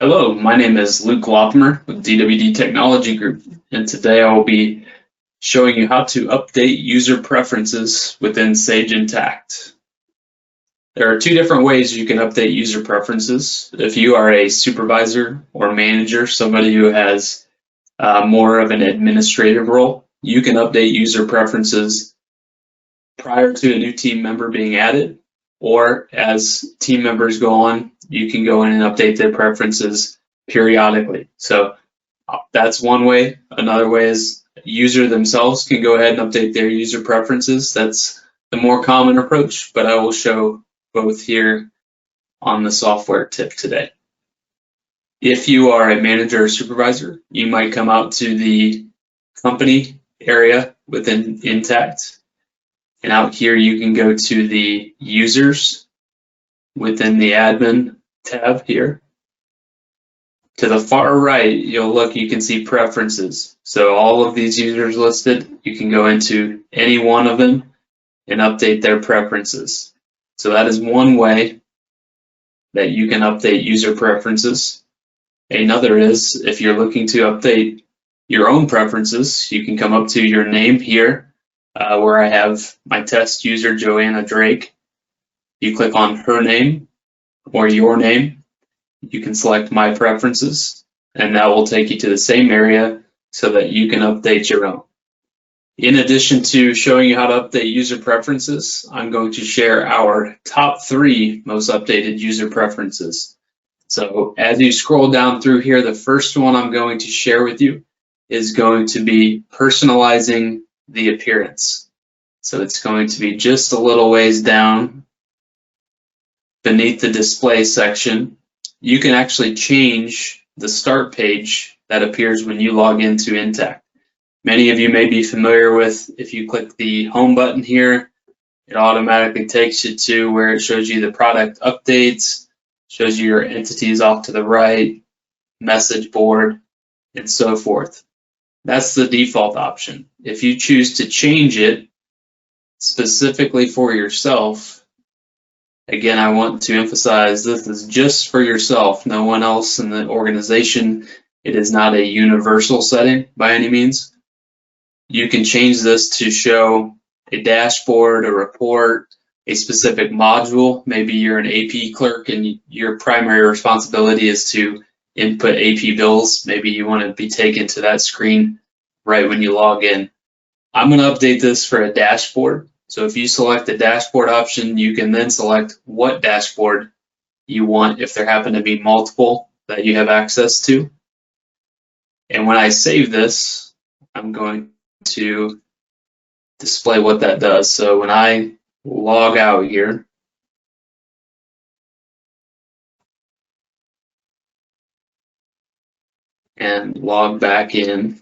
Hello, my name is Luke Lothmer with DWD Technology Group, and today I will be showing you how to update user preferences within Sage Intacct. There are two different ways you can update user preferences. If you are a supervisor or manager, somebody who has more of an administrative role, you can update user preferences prior to a new team member being added, or as team members go on, you can go in and update their preferences periodically. So that's one way. Another way is user themselves can go ahead and update their user preferences. That's the more common approach, but I will show both here on the software tip today. If you are a manager or supervisor, you might come out to the company area within Intacct. And out here, you can go to the users within the admin tab here. To the far right, you can see preferences. So all of these users listed, you can go into any one of them and update their preferences. So that is one way that you can update user preferences. Another is if you're looking to update your own preferences, you can come up to your name here where I have my test user, Joanna Drake. You click on her name or your name. You can select My Preferences, and that will take you to the same area so that you can update your own. In addition to showing you how to update user preferences, I'm going to share our top 3 most updated user preferences. So as you scroll down through here, the first one I'm going to share with you is going to be personalizing the appearance. So it's going to be just a little ways down beneath the display section. You can actually change the start page that appears when you log into Intacct. Many of you may be familiar with, if you click the home button here, it automatically takes you to where it shows you the product updates, shows you your entities off to the right, message board, and so forth. That's the default option. If you choose to change it specifically for yourself, again, I want to emphasize this is just for yourself, no one else in the organization. It is not a universal setting by any means. You can change this to show a dashboard, a report, a specific module. Maybe you're an AP clerk and your primary responsibility is to input AP bills. Maybe you want to be taken to that screen right when you log in. I'm going to update this for a dashboard. So if you select the dashboard option, you can then select what dashboard you want if there happen to be multiple that you have access to. And when I save this, I'm going to display what that does. So when I log out here, and log back in,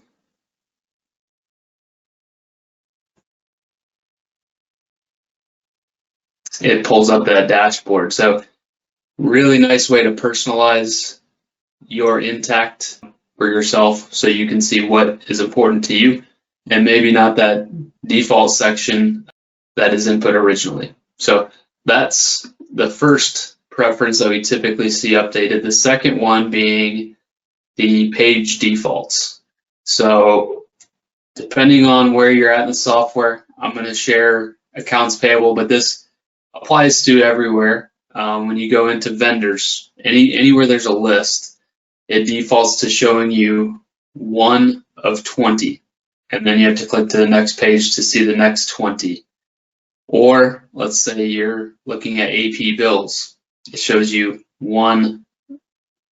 it pulls up that dashboard. So really nice way to personalize your Intacct for yourself so you can see what is important to you and maybe not that default section that is input originally. So that's the first preference that we typically see updated. The second one being the page defaults. So depending on where you're at in the software, I'm going to share accounts payable, but this applies to everywhere. When you go into vendors, anywhere there's a list, it defaults to showing you 1 of 20. And then you have to click to the next page to see the next 20. Or let's say you're looking at AP bills. It shows you 1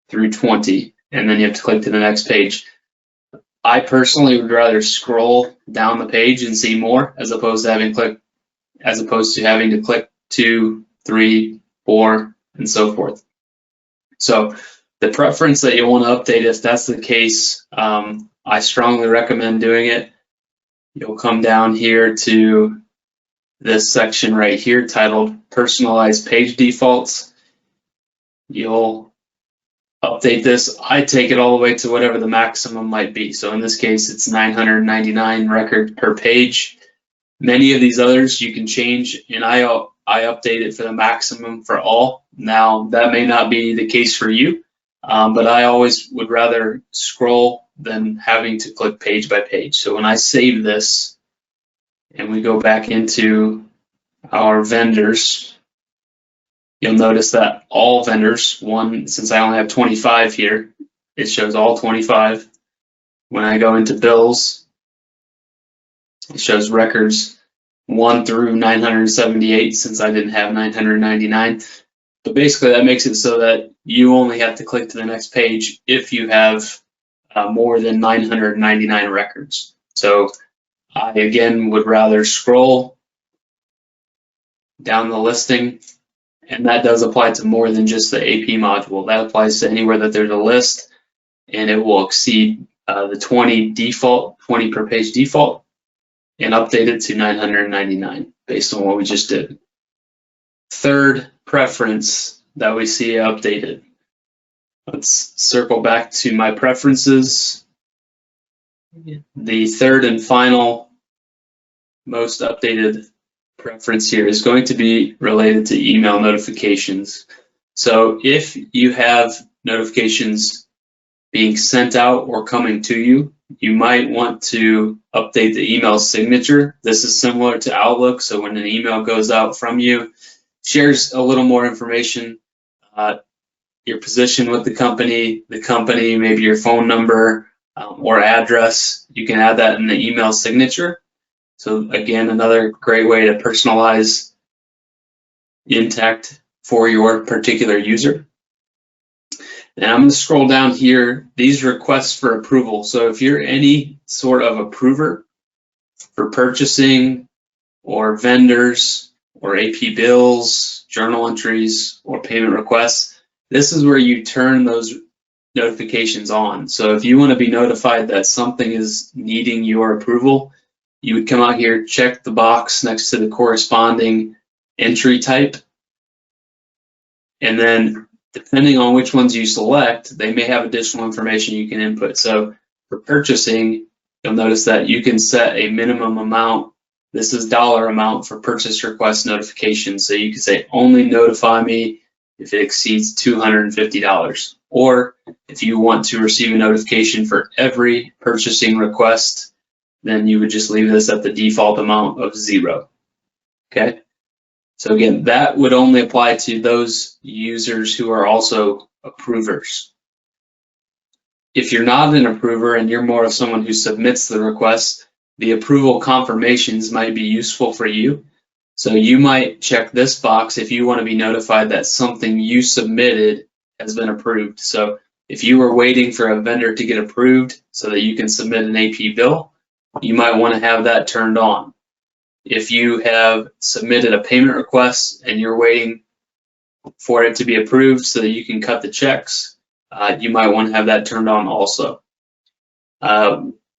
through 20, and then you have to click to the next page. I personally would rather scroll down the page and see more as opposed to having to click 2, 3, 4, and so forth. So the preference that you want to update, if that's the case, I strongly recommend doing it. You'll come down here to this section right here titled Personalized Page Defaults. You'll update this. I take it all the way to whatever the maximum might be. So in this case, it's 999 record per page. Many of these others you can change, and I update it for the maximum for all. Now, that may not be the case for you. but I always would rather scroll than having to click page by page. So when I save this and we go back into our vendors, you'll notice that all vendors, since I only have 25 here, it shows all 25. When I go into bills, it shows records 1 through 978, since I didn't have 999. But basically that makes it so that you only have to click to the next page if you have more than 999 records. So I, again, would rather scroll down the listing, and that does apply to more than just the AP module. That applies to anywhere that there's a list, and it will exceed the 20 per page default, and update it to 999 based on what we just did. Third preference that we see updated. Let's circle back to my preferences. The third and final most updated preference here is going to be related to email notifications. So if you have notifications being sent out or coming to you, you might want to update the email signature. This is similar to Outlook, so when an email goes out from you, shares a little more information, your position with the company, maybe your phone number or address. You can add that in the email signature. So again, another great way to personalize Intacct for your particular user. And I'm going to scroll down here, these requests for approval. So if you're any sort of approver for purchasing or vendors or AP bills, journal entries, or payment requests, this is where you turn those notifications on. So if you want to be notified that something is needing your approval, you would come out here, check the box next to the corresponding entry type, and then depending on which ones you select, they may have additional information you can input. So for purchasing, you'll notice that you can set a minimum amount. This is dollar amount for purchase request notifications. So you can say only notify me if it exceeds $250. Or if you want to receive a notification for every purchasing request, then you would just leave this at the default amount of 0. Okay? So again, that would only apply to those users who are also approvers. If you're not an approver and you're more of someone who submits the request, the approval confirmations might be useful for you. So you might check this box if you want to be notified that something you submitted has been approved. So if you were waiting for a vendor to get approved so that you can submit an AP bill, you might want to have that turned on. If you have submitted a payment request and you're waiting for it to be approved so that you can cut the checks, you might want to have that turned on also.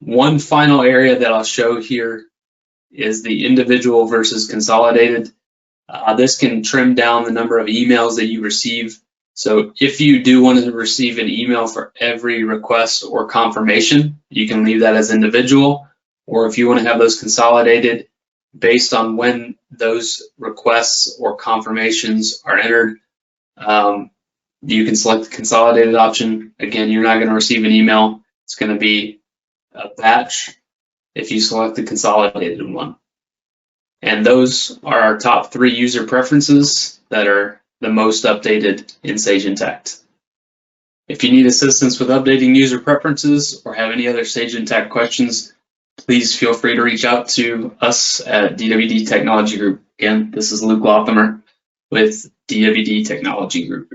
One final area that I'll show here is the individual versus consolidated. This can trim down the number of emails that you receive. So if you do want to receive an email for every request or confirmation, you can leave that as individual. Or if you want to have those consolidated based on when those requests or confirmations are entered, you can select the consolidated option. Again, you're not going to receive an email. It's going to be a batch if you select the consolidated one. And those are our top 3 user preferences that are the most updated in Sage Intacct. If you need assistance with updating user preferences or have any other Sage Intacct questions, please feel free to reach out to us at DWD Technology Group. Again, this is Luke Lothamer with DWD Technology Group.